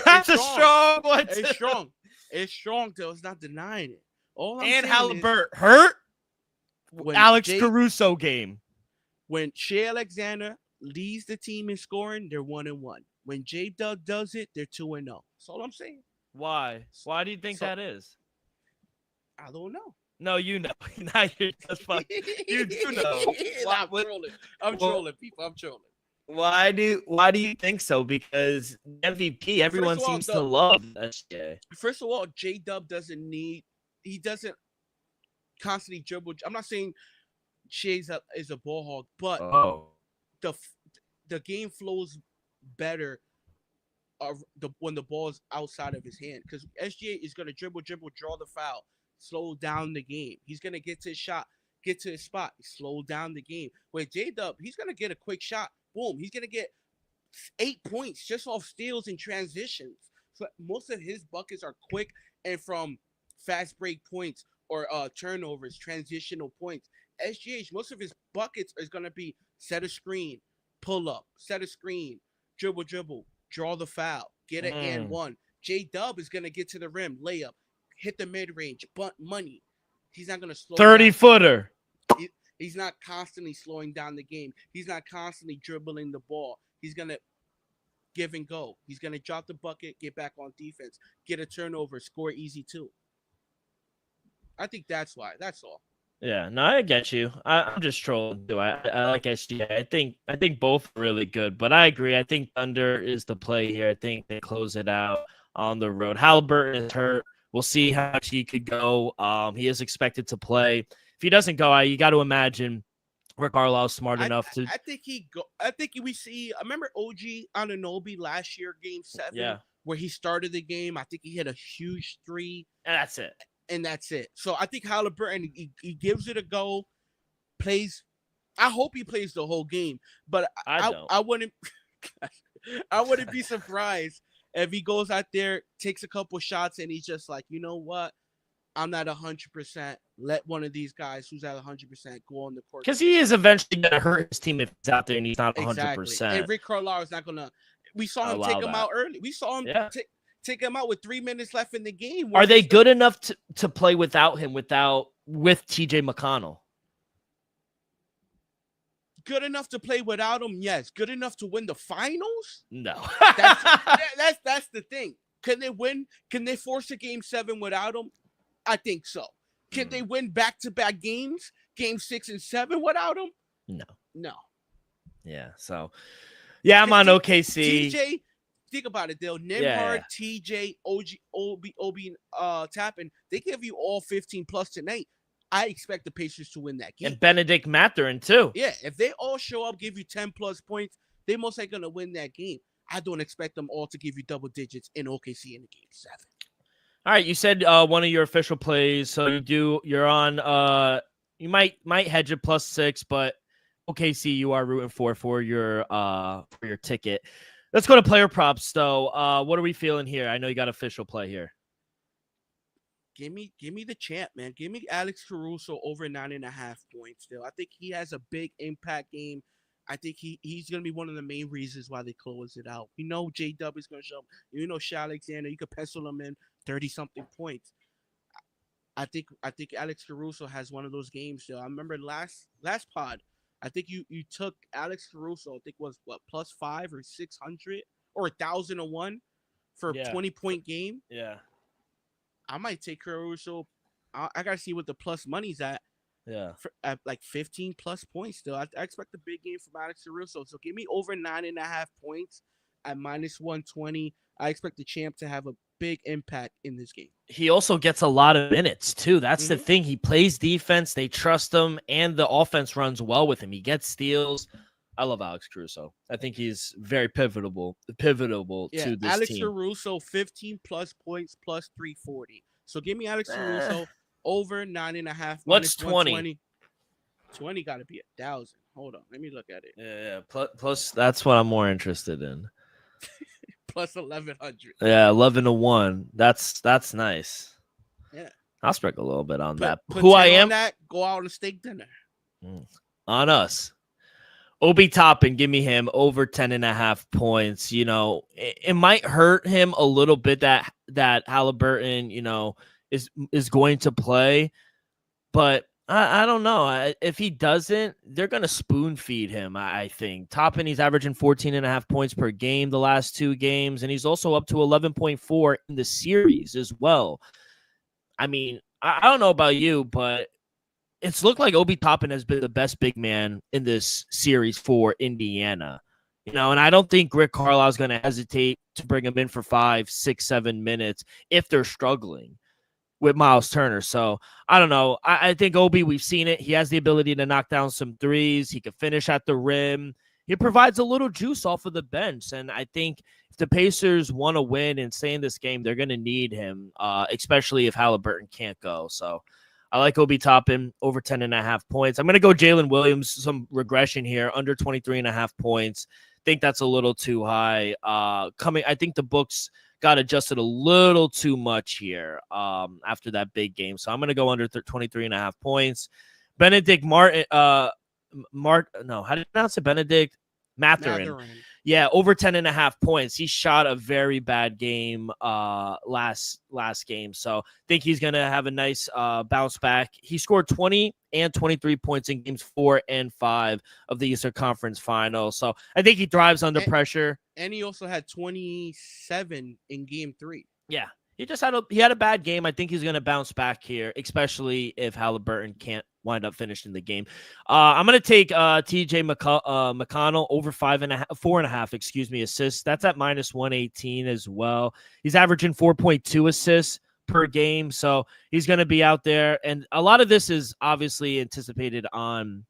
That's a strong one, too. It's strong. It's strong, though. It's not denying it. And Halliburton hurt. Alex Caruso game. When Shea Alexander leads the team in scoring, they're 1-1. When J-Dub does it, they're 2-0. That's all I'm saying. Why? Why do you think that is? I don't know. No, you know. Now you're just fucking. You do know. I'm trolling, people. I'm trolling. Why do you think so? Because MVP, everyone seems to love SGA. First of all, J-Dub he doesn't constantly dribble. I'm not saying Shea's is a ball hog, but the game flows better when the ball is outside of his hand, because SGA is going to dribble, draw the foul, slow down the game. He's going to get to his shot, get to his spot, slow down the game. With J-Dub, he's going to get a quick shot. Boom. He's going to get 8 points just off steals and transitions. So most of his buckets are quick and from fast break points or turnovers, transitional points. SGH, most of his buckets is going to be set a screen, pull up, set a screen, dribble, draw the foul, get an and one. J-Dub is going to get to the rim, layup, hit the mid-range, bunt money. He's not going to slow 30-footer. He's not constantly slowing down the game. He's not constantly dribbling the ball. He's going to give and go. He's going to drop the bucket, get back on defense, get a turnover, score easy too. I think that's why. That's all. Yeah, no, I get you. I'm just trolling too. I like SGA. I think both are really good, but I agree. I think Thunder is the play here. I think they close it out on the road. Halliburton is hurt. We'll see how much he could go. He is expected to play. If he doesn't go, you got to imagine Rick Carlisle's smart enough to. I think I think we see. I remember OG Anunoby last year, Game 7, where he started the game. I think he hit a huge 3, and that's it. So I think Halliburton, he gives it a go, plays. I hope he plays the whole game, but I wouldn't. I wouldn't be surprised if he goes out there, takes a couple shots, and he's just like, you know what, I'm not 100%. Let one of these guys who's at 100% go on the court. Because he is eventually going to hurt his team if he's out there and he's not 100%. Exactly. And Rick Carlisle is not going to. We saw him take him out early. We saw him take him out with 3 minutes left in the game. Are they good enough to play without him, with TJ McConnell? Good enough to play without him? Yes. Good enough to win the finals? No. That's the thing. Can they win? Can they force a Game 7 without him? I think so. Can they win back-to-back games? Game 6 and 7 without him? No. No. Yeah, so... Yeah, I'm on Because OKC. TJ, think about it, Dale. Nimhard, TJ, OB, Tappan, they give you all 15 plus tonight. I expect the Pacers to win that game. And Benedict Mathurin, too. Yeah, if they all show up, give you 10 plus points, they most likely gonna win that game. I don't expect them all to give you double digits in OKC in the game 7. All right, you said one of your official plays, so you're on you might hedge it +6, but OKC you are rooting for your ticket. Let's go to player props though. What are we feeling here? I know you got official play here. Give me the champ, man. Give me Alex Caruso over 9.5 points still. I think he has a big impact game. I think he's going to be one of the main reasons why they close it out. You know J-Dub is going to show up. You know Shai Alexander. You could pencil him in 30-something points. I think Alex Caruso has one of those games still. I remember last pod, I think you took Alex Caruso, I think was what, +5 or 600 or 1,001 for a 20-point game. Yeah. I might take Caruso. I gotta see what the plus money's at. Yeah. At like 15 plus points still. I expect a big game from Alex Caruso. So give me over 9.5 points at -120. I expect the champ to have a big impact in this game. He also gets a lot of minutes too. That's the thing. He plays defense. They trust him, and the offense runs well with him. He gets steals. I love Alex Caruso. I think he's very pivotal to this Alex team. Caruso, 15 plus points, +340. So give me Alex Caruso over 9.5. What's 20? 20 got to be 1,000. Hold on, let me look at it. Yeah. Plus, that's what I'm more interested in. Plus 1,100. Yeah, 11-1. That's nice. Yeah, I'll sprinkle a little bit on that. Put Who I 10 on am? that, go out and steak dinner. On us. Obi Toppin, give me him over 10.5 points. You know, it might hurt him a little bit that Halliburton, you know, is going to play, but I don't know. If he doesn't, they're going to spoon feed him, I think. Toppin, he's averaging 14.5 points per game the last 2 games, and he's also up to 11.4 in the series as well. I mean, I don't know about you, but it's looked like Obi Toppin has been the best big man in this series for Indiana. You know, and I don't think Rick Carlisle is going to hesitate to bring him in for 5, 6, 7 minutes if they're struggling with Miles Turner. So I don't know. I think Obi, we've seen it. He has the ability to knock down some threes. He can finish at the rim. He provides a little juice off of the bench. And I think if the Pacers want to win and stay in this game, they're going to need him, especially if Halliburton can't go. So I like Obi Toppin over 10.5 points. I'm going to go Jalen Williams, some regression here, under 23.5 points. Think that's a little too high. I think the books got adjusted a little too much here after that big game. So I'm going to go under 23.5 points. Benedict how do you pronounce it? Benedict Mathurin. Yeah, over 10.5 points. He shot a very bad game last game. So I think he's going to have a nice bounce back. He scored 20 and 23 points in games 4 and 5 of the Eastern Conference Finals. So I think he thrives under pressure. And he also had 27 in game 3. Yeah. He had a bad game. I think he's going to bounce back here, especially if Halliburton can't wind up finishing the game. I'm going to take TJ McConnell over 4.5 assists. That's at -118 as well. He's averaging 4.2 assists per game. So he's going to be out there. And a lot of this is obviously anticipated on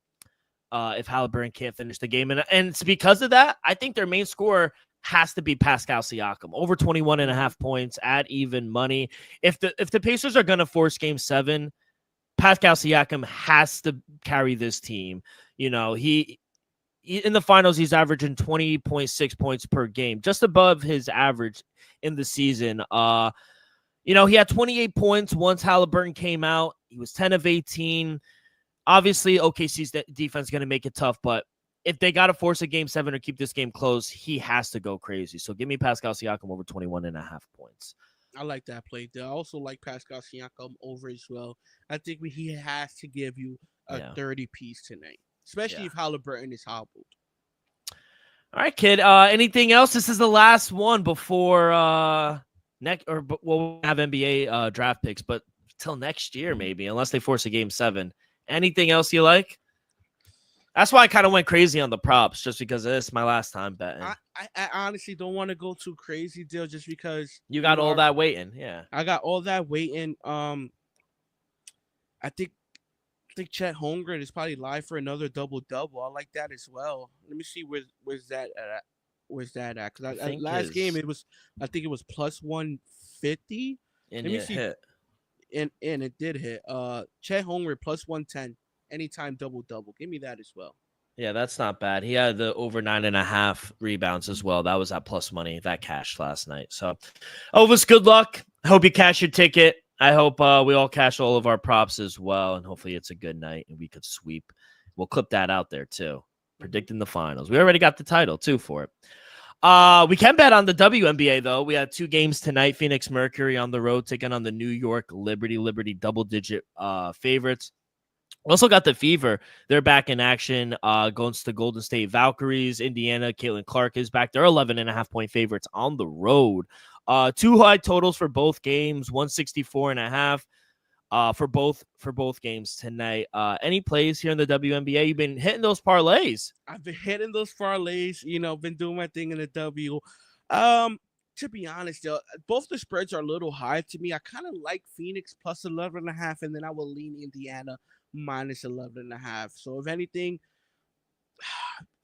if Halliburton can't finish the game. And it's because of that, I think their main scorer has to be Pascal Siakam, over 21.5 points at even money. If the Pacers are going to force game 7, Pascal Siakam has to carry this team. You know, he in the finals, he's averaging 20.6 points per game, just above his average in the season. You know, he had 28 points once Halliburton came out. He was 10 of 18. Obviously, OKC's defense is going to make it tough, but if they got to force a game 7 or keep this game close, he has to go crazy. So give me Pascal Siakam over 21.5 points. I like that play. I also like Pascal Siakam over as well. I think he has to give you a 30 piece tonight, especially if Halliburton is hobbled. All right, kid. Anything else? This is the last one before we'll have NBA draft picks, but till next year maybe, unless they force a game 7. Anything else you like? That's why I kind of went crazy on the props, just because this is my last time betting. I honestly don't want to go too crazy, deal, just because You got all that waiting, yeah. I got all that waiting. I think Chet Holmgren is probably live for another double. I like that as well. Let me see where's that at. Where's that at? Because last game I think it was plus 150. And Let me it see. hit. And it did hit. Chet Holmgren plus 110 anytime double. Give me that as well. Yeah, that's not bad. He had the over 9.5 rebounds as well. That was at plus money. That cashed last night. So, Elvis, good luck. I hope you cash your ticket. I hope we all cash all of our props as well. And hopefully it's a good night and we could sweep. We'll clip that out there too. Predicting the finals. We already got the title too for it. We can bet on the WNBA though. We had 2 games tonight. Phoenix Mercury on the road taking on the New York Liberty. Liberty double-digit favorites. Also got the Fever. They're back in action. Going to the Golden State Valkyries. Indiana, Caitlin Clark is back. They're 11.5-point favorites on the road. 2 high totals for both games. 164.5 for both games tonight. Any plays here in the WNBA? You've been hitting those parlays. I've been hitting those parlays. Been doing my thing in the W. To be honest, though, both the spreads are a little high to me. I kind of like Phoenix plus 11.5, and then I will lean Indiana minus 11.5. So if anything,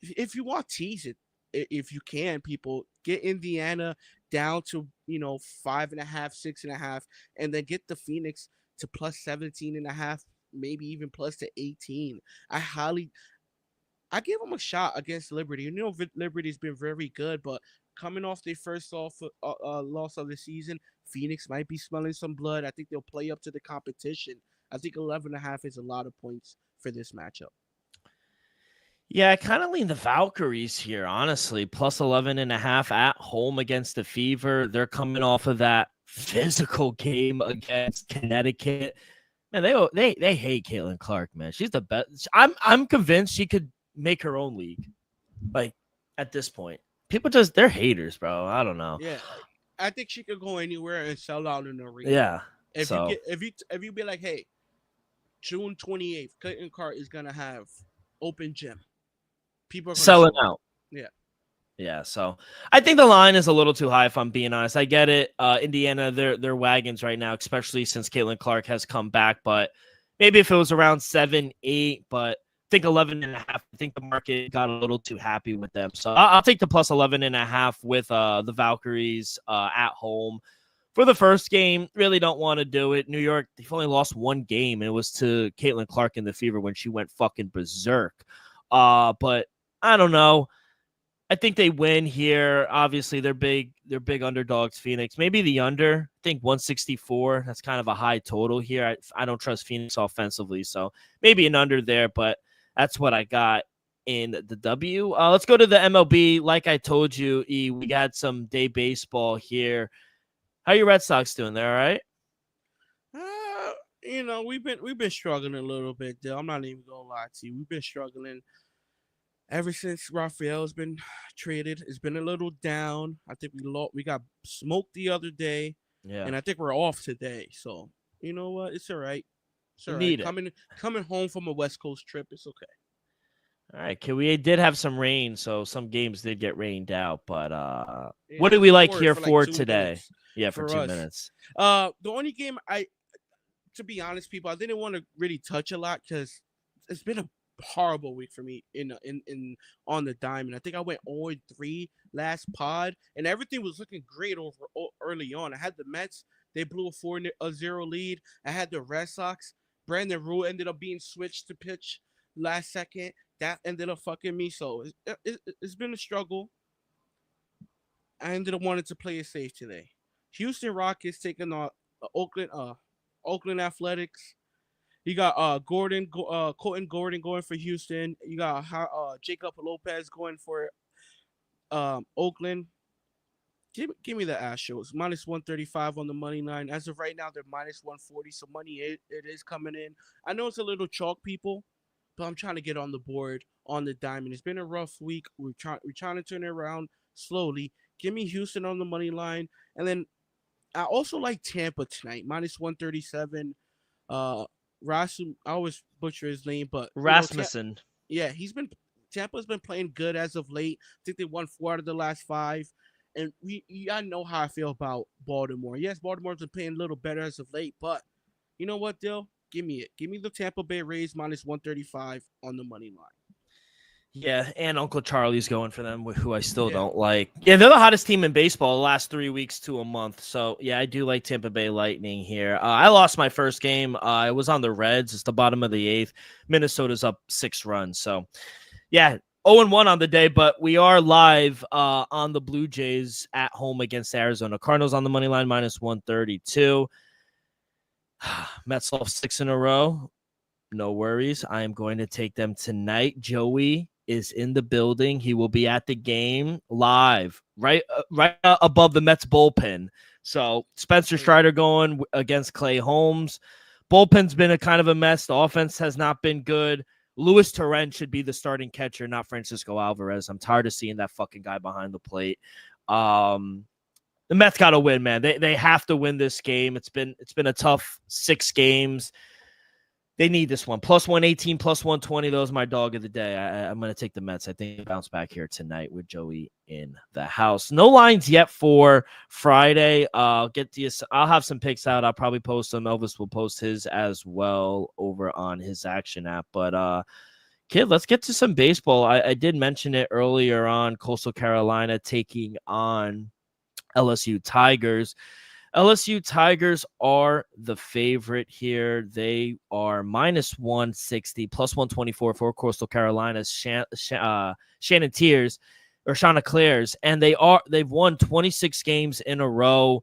if you want to tease it, if you can, people get Indiana down to 5.5, 6.5, and then get the Phoenix to plus 17.5, maybe even plus to 18. I give them a shot against Liberty. Liberty's been very good, but coming off their first loss of the season, Phoenix might be smelling some blood. I think they'll play up to the competition. I think 11.5 is a lot of points for this matchup. Yeah, I kind of lean the Valkyries here, honestly. Plus 11.5 at home against the Fever. They're coming off of that physical game against Connecticut. Man, they hate Caitlin Clark, man. She's the best. I'm convinced she could make her own league. Like at this point, people they're haters, bro. I don't know. Yeah, I think she could go anywhere and sell out in the arena. Yeah. If you be like, hey, June 28th, Caitlin Clark is gonna have open gym. People are selling out. Yeah. Yeah, so I think the line is a little too high, if I'm being honest. I get it. Indiana, they're wagons right now, especially since Caitlin Clark has come back. But maybe if it was around 7, 8, but I think 11.5. I think the market got a little too happy with them. So I'll take the plus 11.5 with the Valkyries at home. For the first game, really don't want to do it. New York, they've only lost 1 game, and it was to Caitlin Clark in the Fever when she went fucking berserk. But I don't know. I think they win here. Obviously, they're big underdogs, Phoenix. Maybe the under. I think 164. That's kind of a high total here. I don't trust Phoenix offensively, so maybe an under there, but that's what I got in the W. Let's go to the MLB. Like I told you, E, we got some day baseball here. How are your Red Sox doing? They're all right? We've been struggling a little bit, Dale. I'm not even gonna lie to you. We've been struggling ever since Rafael's been traded. It's been a little down. I think we got smoked the other day, and I think we're off today. So you know what? It's all right. It's all right. Coming home from a West Coast trip, it's okay. All right, we did have some rain, so some games did get rained out. But what do we like here for today? Minutes. Yeah, for 2 minutes. The only game to be honest, people, I didn't want to really touch a lot because it's been a horrible week for me in on the diamond. I think I went 0-3 last pod, and everything was looking great early on. I had the Mets; they blew a 4-0 lead. I had the Red Sox. Brandon Rule ended up being switched to pitch last second. That ended up fucking me. So it's been a struggle. I ended up wanting to play it safe today. Houston Rockets taking on Oakland Athletics. You got Colton Gordon going for Houston. You got Jacob Lopez going for Oakland. Give me the Astros. Minus 135 on the money line. As of right now, they're minus 140. So money it is coming in. I know it's a little chalk, people, but I'm trying to get on the board on the diamond. It's been a rough week. We're trying to turn it around slowly. Give me Houston on the money line. And then I also like Tampa tonight. Minus 137. I always butcher his name, but Rasmussen. Yeah, Tampa's been playing good as of late. I think they won 4 out of the last 5. And I know how I feel about Baltimore. Yes, Baltimore's been playing a little better as of late, but you know what, Dill? Give me it. Give me the Tampa Bay Rays minus 135 on the money line. Yeah, and Uncle Charlie's going for them, who I still Yeah. don't like. Yeah, they're the hottest team in baseball the last 3 weeks to a month. So, yeah, I do like Tampa Bay Lightning here. I lost my first game. I was on the Reds. It's the bottom of the 8th. Minnesota's up 6 runs. So, yeah, 0-1 on the day, but we are live on the Blue Jays at home against Arizona Cardinals on the money line, minus 132. Mets lost 6 in a row. No worries. I am going to take them tonight. Joey is in the building. He will be at the game live, right above the Mets bullpen. So Spencer Strider going against Clay Holmes. Bullpen's been a kind of a mess. The offense has not been good. Luis Torrens should be the starting catcher, not Francisco Alvarez. I'm tired of seeing that fucking guy behind the plate. The Mets got to win, man. They have to win this game. It's been a tough 6 games. They need this one. Plus 118, plus 120. Those are my dog of the day. I'm going to take the Mets. I think they bounce back here tonight with Joey in the house. No lines yet for Friday. I'll have some picks out. I'll probably post them. Elvis will post his as well over on his action app. But, kid, let's get to some baseball. I did mention it earlier on. Coastal Carolina taking on LSU Tigers. LSU Tigers are the favorite here. They are minus 160, plus 124 for Coastal Carolina's Chanticleers, and they've won 26 games in a row.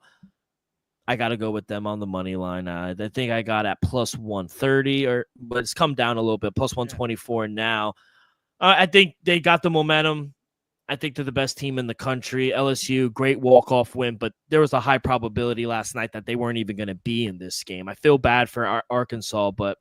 I got to go with them on the money line. I think I got at plus 130, but it's come down a little bit, plus 124 now. I think they got the momentum. I think they're the best team in the country. LSU, great walk-off win, but there was a high probability last night that they weren't even going to be in this game. I feel bad for Arkansas, but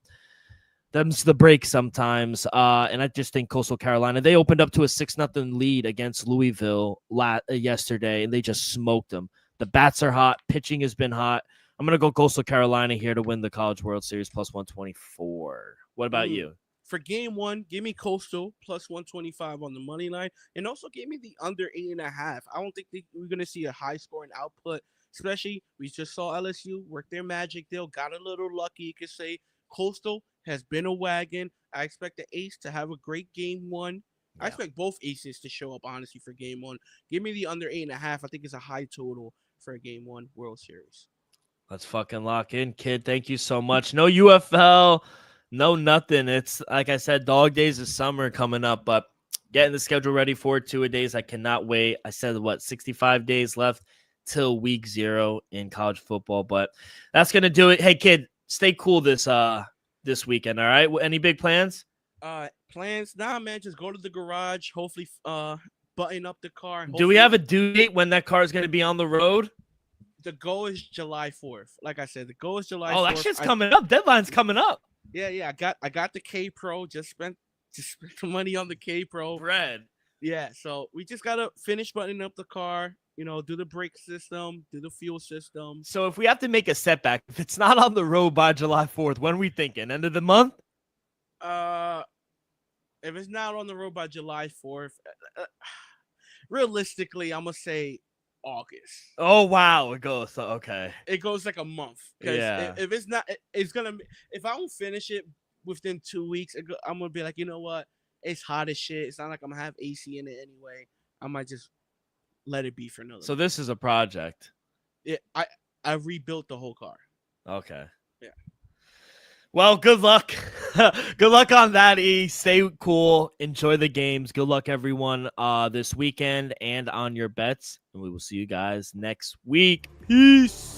them's the break sometimes. And I just think Coastal Carolina, they opened up to a 6-0 lead against Louisville yesterday, and they just smoked them. The bats are hot. Pitching has been hot. I'm going to go Coastal Carolina here to win the College World Series, plus 124. What about you? For game 1, give me Coastal plus 125 on the money line, and also give me the under 8.5. I don't think we're going to see a high scoring output, especially we just saw LSU work their magic deal, got a little lucky. You could say Coastal has been a wagon. I expect the Ace to have a great game 1. Yeah. I expect both aces to show up, honestly, for game 1. Give me the under 8.5. I think it's a high total for a game 1 World Series. Let's fucking lock in, kid. Thank you so much. No UFL. No, nothing. It's like I said, dog days of summer coming up, but getting the schedule ready for 2-a-days. I cannot wait. I said, 65 days left till week 0 in college football, but that's going to do it. Hey, kid, stay cool this weekend, all right? Any big plans? Plans? Nah, man, just go to the garage, hopefully button up the car. Do we have a due date when that car is going to be on the road? The goal is July 4th. Like I said, the goal is July 4th. Oh, that shit's coming up. Deadline's coming up. Yeah. I got the K Pro. Just spent some money on the K Pro. Bread. Yeah. So we just gotta finish buttoning up the car. Do the brake system, do the fuel system. So if we have to make a setback, if it's not on the road by July 4th, when are we thinking? End of the month? If it's not on the road by July 4th, realistically, I'm gonna say August. Oh wow, it goes okay. It goes like a month. Yeah. If it's not, it's gonna. If I don't finish it within 2 weeks, I'm gonna be like, you know what? It's hot as shit. It's not like I'm gonna have AC in it anyway. I might just let it be for another. So this is a project. Yeah, I rebuilt the whole car. Okay. Yeah. Well, good luck. Good luck on that, E. Stay cool. Enjoy the games. Good luck, everyone, this weekend and on your bets. And we will see you guys next week. Peace.